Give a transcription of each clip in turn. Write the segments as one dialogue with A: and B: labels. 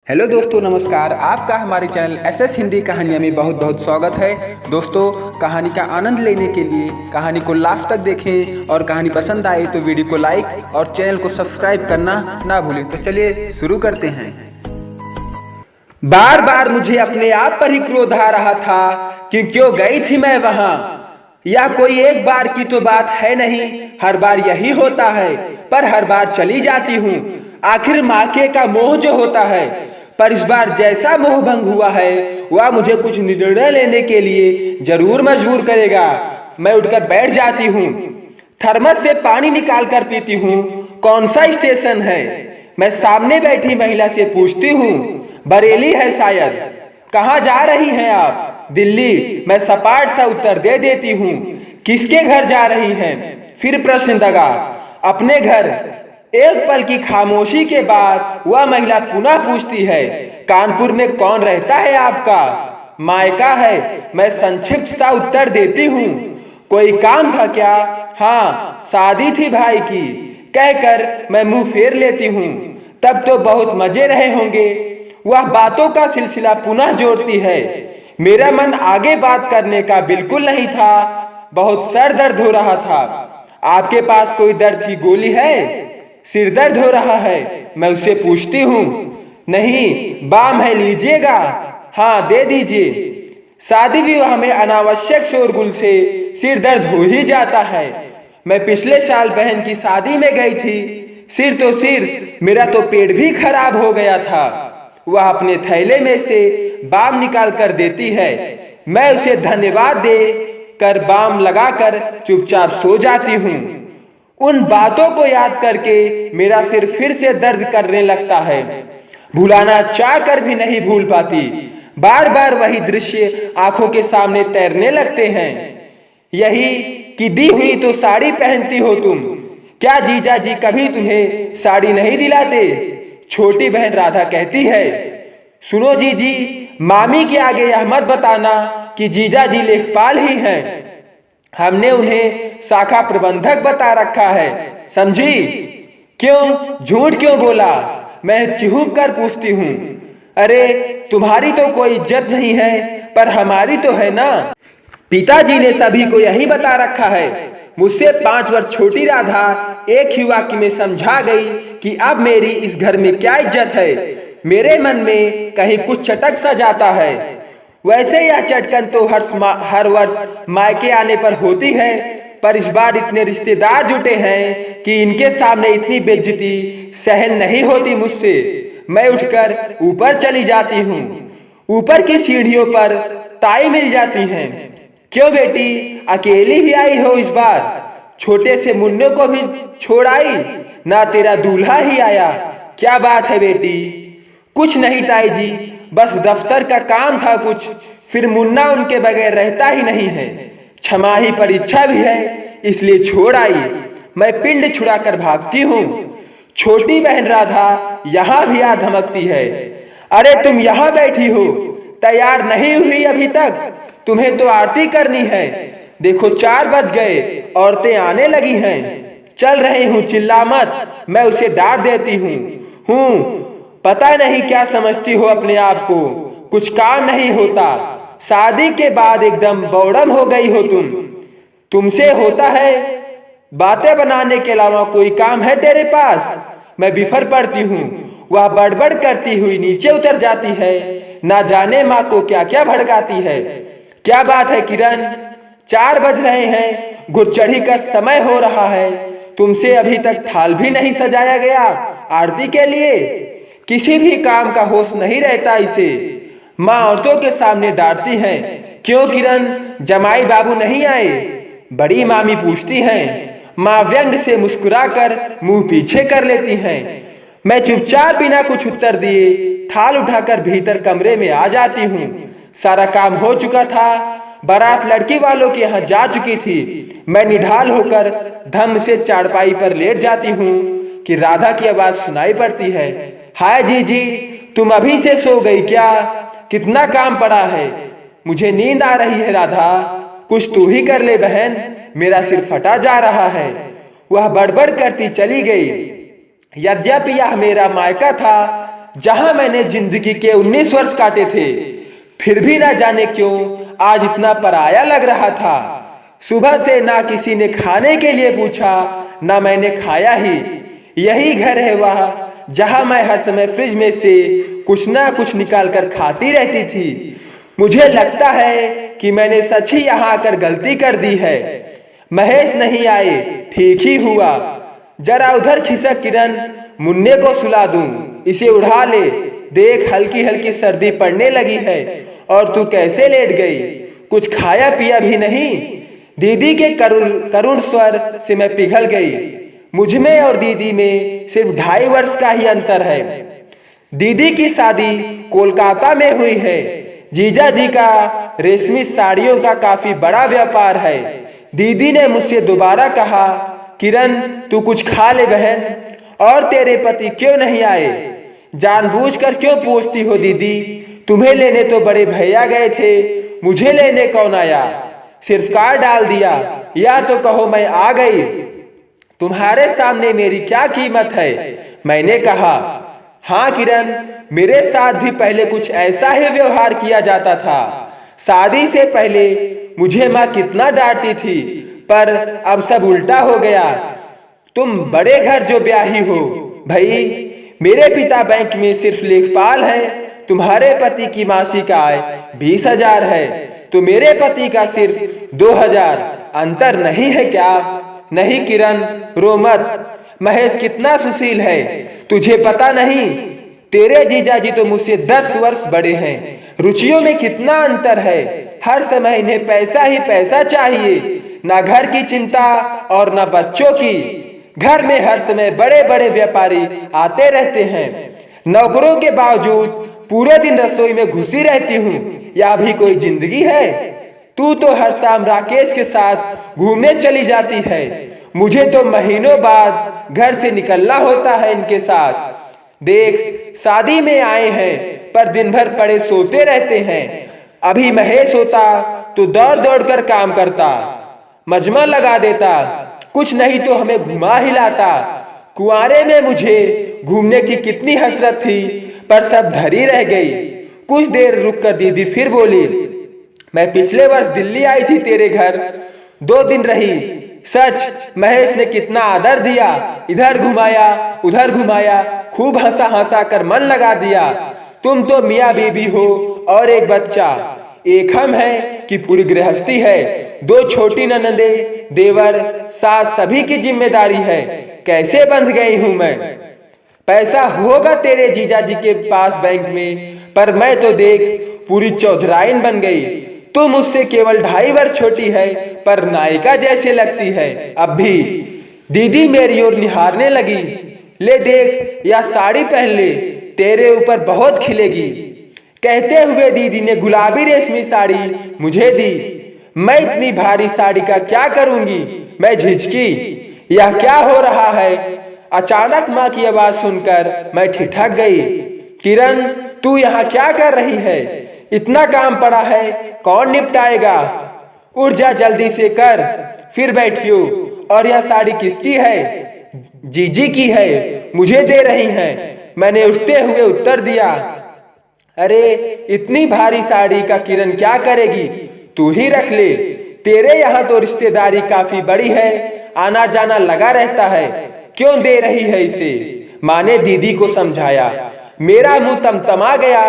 A: Hello दोस्तों, नमस्कार। आपका हमारे चैनल एसएस हिंदी कहानियाँ में बहुत बहुत स्वागत है। दोस्तों, कहानी का आनंद लेने के लिए कहानी को लास्ट तक देखें और कहानी पसंद आए तो वीडियो को लाइक और चैनल को सब्सक्राइब करना ना भूलें। तो चलिए शुरू करते हैं। बार बार मुझे अपने आप पर ही क्रोध आ रहा था कि क्यों गई थी मैं वहाँ। या कोई एक बार की तो बात है नहीं, हर बार यही होता है, पर हर बार चली जाती हूँ। आखिर माके का मोह जो होता है, पर इस बार जैसा मोह भंग हुआ है वह मुझे कुछ निर्णय लेने के लिए जरूर मजबूर करेगा। मैं उठकर बैठ जाती हूँ, थर्मस से पानी निकाल कर पीती हूँ। कौन सा स्टेशन है? मैं सामने बैठी महिला से पूछती हूँ। बरेली है शायद। कहाँ जा रही हैं आप? दिल्ली। मैं सपाट सा उत्तर दे देती हूँ। किसके घर जा रही हैं? फिर प्रश्न दगा। अपने घर। एक पल की खामोशी के बाद वह महिला पुनः पूछती है, कानपुर में कौन रहता है आपका? मायका है। मैं संक्षिप्त सा उत्तर देती हूँ। कोई काम था क्या? हाँ, शादी थी भाई की, कहकर मैं मुंह फेर लेती हूँ। तब तो बहुत मजे रहे होंगे। वह बातों का सिलसिला पुनः जोड़ती है। मेरा मन आगे बात करने का बिल्कुल नहीं था। बहुत सर दर्द हो रहा था। आपके पास कोई दर्द की गोली है? सिर दर्द हो रहा है। मैं उससे पूछती हूँ। नहीं, बाम है, लीजिएगा? हाँ, दे दीजिए। शादी विवाह में अनावश्यक शोरगुल से सिर दर्द हो ही जाता है। मैं पिछले साल बहन की शादी में गई थी। सिर तो सिर, मेरा तो पेट भी खराब हो गया था। वह अपने थैले में से बाम निकाल कर देती है। मैं उसे धन्यवाद दे कर बाम लगाकर चुपचाप सो जाती हूँ। उन बातों को याद करके मेरा सिर फिर से दर्द करने लगता है। भुलाना चाह कर भी नहीं भूल पाती। बार बार वही दृश्य आंखों के सामने तैरने लगते हैं। यही कि दी हुई तो साड़ी पहनती हो तुम। क्या जीजा जी कभी तुम्हें साड़ी नहीं दिलाते? छोटी बहन राधा कहती है। सुनो जीजी, मामी के आगे यह मत बताना कि जीजा जी लेखपाल ही हैं। हमने उन्हें शाखा प्रबंधक बता रखा है, समझी? क्यों झूठ क्यों बोला? मैं चिहुक कर पूछती हूँ। अरे, तुम्हारी तो कोई इज्जत नहीं है, पर हमारी तो है ना। पिताजी ने सभी को यही बता रखा है। मुझसे 5 वर्ष छोटी राधा एक ही वाक्य में समझा गई कि अब मेरी इस घर में क्या इज्जत है। मेरे मन में कहीं कुछ चटक सा जाता है। वैसे यह चटकन तो हर वर्ष मायके आने पर होती है, पर इस बार इतने रिश्तेदार जुटे हैं कि इनके सामने इतनी बेइज्जती सहन नहीं होती मुझसे। मैं उठकर ऊपर चली जाती हूँ। ऊपर की सीढ़ियों पर ताई मिल जाती हैं। क्यों बेटी, अकेली ही आई हो इस बार? छोटे से मुन्ने को भी छोड़ आई? ना तेरा दूल्हा ही आया? क्या बात है बेटी? कुछ नहीं ताई जी, बस दफ्तर का काम था कुछ। फिर मुन्ना उनके बगैर रहता ही नहीं है। छमाही परीक्षा भी है, इसलिए छोड़ आई। मैं पिंड छुड़ा कर भागती हूँ। छोटी बहन राधा यहाँ भी आ धमकती है। अरे, तुम यहाँ बैठी हो, तैयार नहीं हुई अभी तक? तुम्हें तो आरती करनी है। देखो 4 बज गए, औरतें आने लगी हैं। चल रही हूँ, चिल्ला मत। मैं उसे डांट देती हूँ। पता नहीं क्या समझती हो अपने आप को, कुछ काम नहीं होता। शादी के बाद एकदम बौड़म हो गई हो तुम। तुमसे होता है बातें बनाने के अलावा कोई काम है तेरे पास? मैं बिफर पड़ती हूँ। वह बड़बड़ करती हुई नीचे उतर जाती है। ना जाने माँ को क्या क्या भड़काती है। क्या बात है किरण, 4 बज रहे हैं, गुरचढ़ी का समय हो रहा है। तुमसे अभी तक थाल भी नहीं सजाया गया आरती के लिए? किसी भी काम का होश नहीं रहता इसे। माँ औरतों के सामने डांटती हैं। क्यों किरण, जमाई बाबू नहीं आए? बड़ी मामी पूछती हैं। माँ व्यंग से मुस्कुराकर मुंह पीछे कर लेती हैं। मैं चुपचाप बिना कुछ उत्तर दिए थाल उठाकर भीतर कमरे में आ जाती हूँ। सारा काम हो चुका था। बारात लड़की वालों के यहाँ जा चुकी थी। मैं निढाल होकर धम से चारपाई पर लेट जाती हूँ कि राधा की आवाज सुनाई पड़ती है। हाय जीजी, तुम अभी से सो गई क्या? कितना काम पड़ा है। मुझे नींद आ रही है राधा, कुछ तू ही कर ले बहन, मेरा सिर फटा जा रहा है। वह बड़बड़ करती चली गई। यद्यपि यह मेरा मायका था, जहां मैंने जिंदगी के 19 वर्ष काटे थे, फिर भी ना जाने क्यों आज इतना पराया लग रहा था। सुबह से ना किसी ने खाने के लिए पूछा, ना मैंने खाया ही। यही घर है वह जहां मैं हर समय फ्रिज में से कुछ ना कुछ निकाल कर खाती रहती थी। मुझे लगता है कि मैंने सच ही यहाँ आकर गलती कर दी है। महेश नहीं आए, ठीक ही हुआ। जरा उधर खिसक किरण, मुन्ने को सुला दूं, इसे उड़ा ले। देख हल्की हल्की सर्दी पड़ने लगी है और तू कैसे लेट गई, कुछ खाया पिया भी नहीं। दीदी के करुण स्वर से मैं पिघल गई। मुझ में और दीदी में सिर्फ 2.5 वर्ष का ही अंतर है। दीदी की शादी कोलकाता में हुई है। जीजा जी का रेशमी साड़ियों का काफी बड़ा व्यापार है। दीदी ने मुझसे दोबारा कहा, किरण तू कुछ खा ले बहन। और तेरे पति क्यों नहीं आए? जानबूझकर क्यों पूछती हो दीदी? तुम्हें लेने तो बड़े भैया गए थे, मुझे लेने कौन आया? सिर्फ कार डाल दिया, या तो कहो मैं आ गई। तुम्हारे सामने मेरी क्या कीमत है? मैंने कहा। हाँ किरण, मेरे साथ भी पहले कुछ ऐसा ही व्यवहार किया जाता था। शादी से पहले मुझे माँ कितना डांटती थी, पर अब सब उल्टा हो गया। तुम बड़े घर जो ब्याही हो भाई। मेरे पिता बैंक में सिर्फ लेखपाल हैं। तुम्हारे पति की मासिक आय 20,000 है, तो मेरे पति का सिर्फ 2,000। अंतर नहीं है क्या? नहीं किरण, रो मत। महेश कितना सुशील है, तुझे पता नहीं? तेरे जीजाजी तो मुझसे 10 वर्ष बड़े हैं। रुचियों में कितना अंतर है। हर समय इन्हें पैसा ही पैसा चाहिए, ना घर की चिंता और ना बच्चों की। घर में हर समय बड़े बड़े व्यापारी आते रहते हैं। नौकरों के बावजूद पूरे दिन रसोई में घुसी रहती हूँ। या भी कोई जिंदगी है? तू तो हर शाम राकेश के साथ घूमने चली जाती है। मुझे तो महीनों बाद घर से निकलना होता है इनके साथ। देख शादी में आए हैं, पर दिन भर पड़े सोते रहते हैं। अभी महेश होता तो दौड़ दौड़ कर काम करता, मजमा लगा देता, कुछ नहीं तो हमें घुमा हिलाता। कुआरे में मुझे घूमने की कितनी हसरत थी, पर सब धरी रह गई। कुछ देर रुककर दीदी फिर बोली, मैं पिछले वर्ष दिल्ली आई थी तेरे घर, 2 दिन रही। सच महेश ने कितना आदर दिया, इधर घुमाया उधर घुमाया, खूब हंसा हंसा कर मन लगा दिया। तुम तो मियाँ बीबी हो और एक बच्चा। एक हम हैं कि पूरी गृहस्थी है। 2 छोटी ननदे, देवर, सास, सभी की जिम्मेदारी है। कैसे बंध गई हूं मैं। पैसा होगा तेरे जीजा जी के पास बैंक में, पर मैं तो देख पूरी चौधराइन बन गई। तू मुझसे केवल 2.5 वर्ष छोटी है, पर नायिका जैसे लगती है अब भी। दीदी मेरी ओर निहारने लगी। ले देख, या साड़ी पहन ले, तेरे ऊपर बहुत खिलेगी। कहते हुए दीदी ने गुलाबी रेशमी साड़ी मुझे दी। मैं इतनी भारी साड़ी का क्या करूंगी? मैं झिझकी। यह क्या हो रहा है? अचानक माँ की आवाज सुनकर मैं ठिठक गई। किरण तू यहाँ क्या कर रही है? इतना काम पड़ा है, कौन निपटाएगा? उठ जा जल्दी से कर, फिर बैठियो। और यह साड़ी किसकी है? जीजी की है, मुझे दे रही हैं। मैंने उठते हुए उत्तर दिया। अरे इतनी भारी साड़ी का किरण क्या करेगी? तू ही रख ले। तेरे यहाँ तो रिश्तेदारी काफी बड़ी है, आना जाना लगा रहता है, क्यों दे रही है इसे? माँ ने दीदी को समझाया। मेरा मुंह तमतमा गया,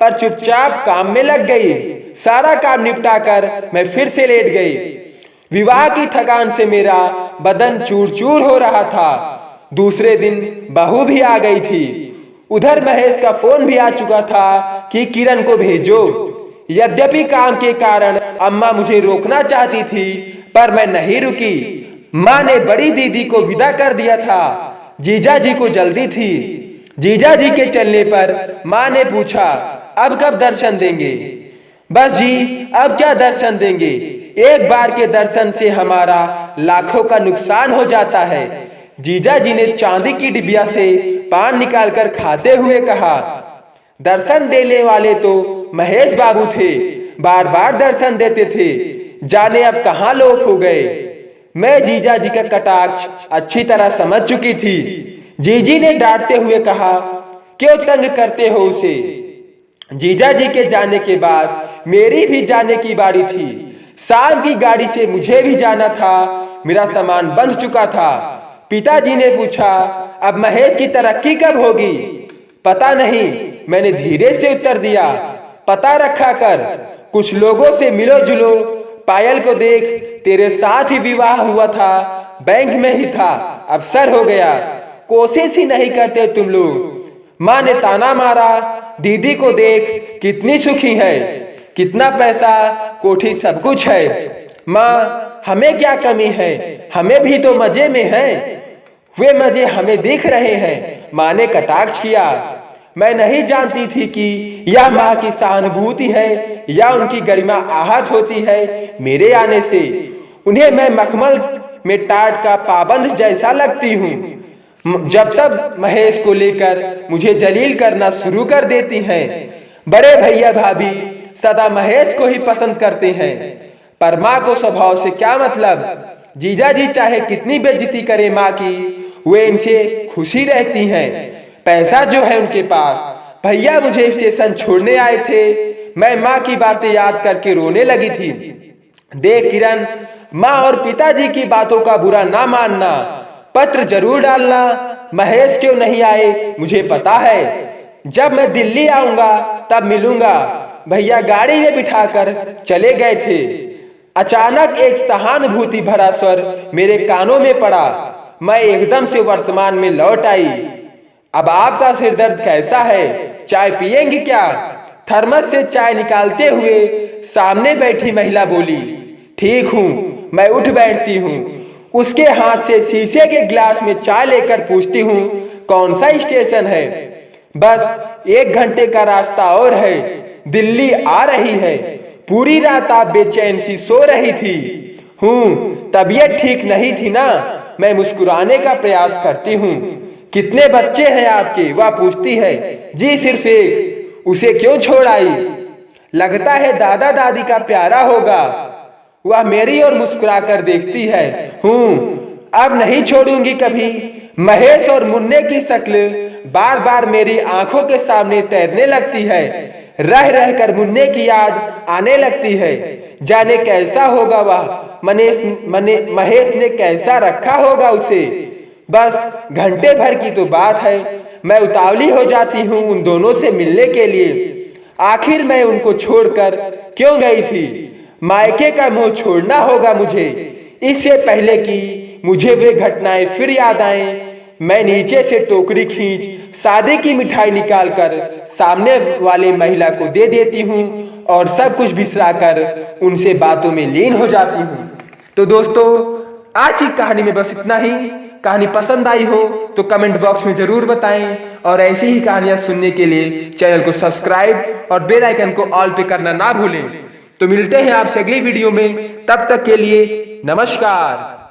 A: पर चुपचाप काम में लग गई। सारा काम निपटाकर मैं फिर से लेट गई। विवाह की थकान से मेरा बदन चूर चूर हो रहा था। दूसरे दिन बहू भी आ गई थी। उधर महेश का फोन भी आ चुका था कि किरण को भेजो। यद्यपि काम के कारण अम्मा मुझे रोकना चाहती थी, पर मैं नहीं रुकी। माँ ने बड़ी दीदी को विदा कर दिया था। जीजा जी को जल्दी थी। जीजा जी के चलने पर माँ ने पूछा, अब कब दर्शन देंगे? बस जी, अब क्या दर्शन देंगे? एक बार के दर्शन से हमारा लाखों का नुकसान हो जाता है। जीजा जी ने चांदी की डिबिया से पान निकालकर खाते हुए कहा। दर्शन देने वाले तो महेश बाबू थे, बार बार दर्शन देते थे, जाने अब कहाँ लोग हो गए। मैं जीजा जी का कटाक्ष अच्छी तरह समझ चुकी थी। जीजी ने डांटते हुए कहा, क्यों तंग करते हो उसे? जीजा जी के जाने के बाद मेरी भी जाने की बारी थी। शाम की गाड़ी से मुझे भी जाना था। मेरा सामान बंध चुका था। पिताजी ने पूछा, अब महेश की तरक्की कब होगी? पता नहीं, मैंने धीरे से उत्तर दिया। पता रखा कर, कुछ लोगों से मिलो जुलो। पायल को देख, तेरे साथ ही विवाह हुआ था, बैंक में ही था, अफसर हो गया। कोशिश ही नहीं करते तुम लोग। माँ ने ताना मारा, दीदी को देख कितनी सुखी है, कितना पैसा, कोठी, सब कुछ है। माँ, हमें क्या कमी है? हमें भी तो मजे में है। वे मजे हमें दिख रहे हैं, माँ ने कटाक्ष किया। मैं नहीं जानती थी कि यह माँ की सहानुभूति है या उनकी गरिमा आहत होती है मेरे आने से। उन्हें मैं मखमल में टाट का पाबंद जैसा लगती हूँ। जब तब महेश को लेकर मुझे जलील करना शुरू कर देती हैं। बड़े भैया भाभी सदा महेश को ही पसंद करते हैं, पर माँ को स्वभाव से क्या मतलब? जीजा जी चाहे कितनी बेइज्जती करे माँ की, वे इनसे खुशी रहती हैं। पैसा जो है उनके पास। भैया मुझे स्टेशन छोड़ने आए थे। मैं माँ की बातें याद करके रोने लगी थी। देख किरण, माँ और पिताजी की बातों का बुरा ना मानना, पत्र जरूर डालना। महेश क्यों नहीं आए मुझे पता है। जब मैं दिल्ली आऊंगा तब मिलूंगा। भैया गाड़ी में बिठाकर चले गए थे। अचानक एक सहानुभूति भरा स्वर मेरे कानों में पड़ा। मैं एकदम से वर्तमान में लौट आई। अब आपका सिर दर्द कैसा है? चाय पिएंगी क्या? थर्मस से चाय निकालते हुए सामने बैठी महिला बोली। ठीक हूँ, मैं उठ बैठती हूँ। उसके हाथ से शीशे के गिलास में चाय लेकर पूछती हूँ, कौन सा स्टेशन है? बस 1 घंटे का रास्ता और है, दिल्ली आ रही है। पूरी रात आप बेचैन सी सो रही थी। तबीयत ठीक नहीं थी ना? मैं मुस्कुराने का प्रयास करती हूँ। कितने बच्चे हैं आपके? वह पूछती है। जी सिर्फ एक। उसे क्यों छोड़ आई? लगता है दादा दादी का प्यारा होगा। वह मेरी ओर मुस्कुरा कर देखती है। अब नहीं छोड़ूंगी कभी। महेश और मुन्ने की शक्ल बार बार मेरी आंखों के सामने तैरने लगती है। रह रहकर मुन्ने की याद आने लगती है। जाने कैसा होगा वह, महेश ने कैसा रखा होगा उसे। बस घंटे भर की तो बात है। मैं उतावली हो जाती हूँ उन दोनों से मिलने के लिए। आखिर मैं उनको छोड़कर क्यों गई थी? मायके का मुंह छोड़ना होगा मुझे, इससे पहले कि मुझे वे घटनाएं फिर याद आएं। मैं नीचे से टोकरी खींच सादे की मिठाई निकालकर सामने वाले महिला को दे देती हूँ और सब कुछ बिसराकर उनसे बातों में लीन हो जाती हूँ। तो दोस्तों, आज की कहानी में बस इतना ही। कहानी पसंद आई हो तो कमेंट बॉक्स में जरूर बताएं और ऐसी ही कहानियां सुनने के लिए चैनल को सब्सक्राइब और बेल आइकन को ऑल पे करना ना भूलें। तो मिलते हैं आपसे अगली वीडियो में, तब तक के लिए नमस्कार।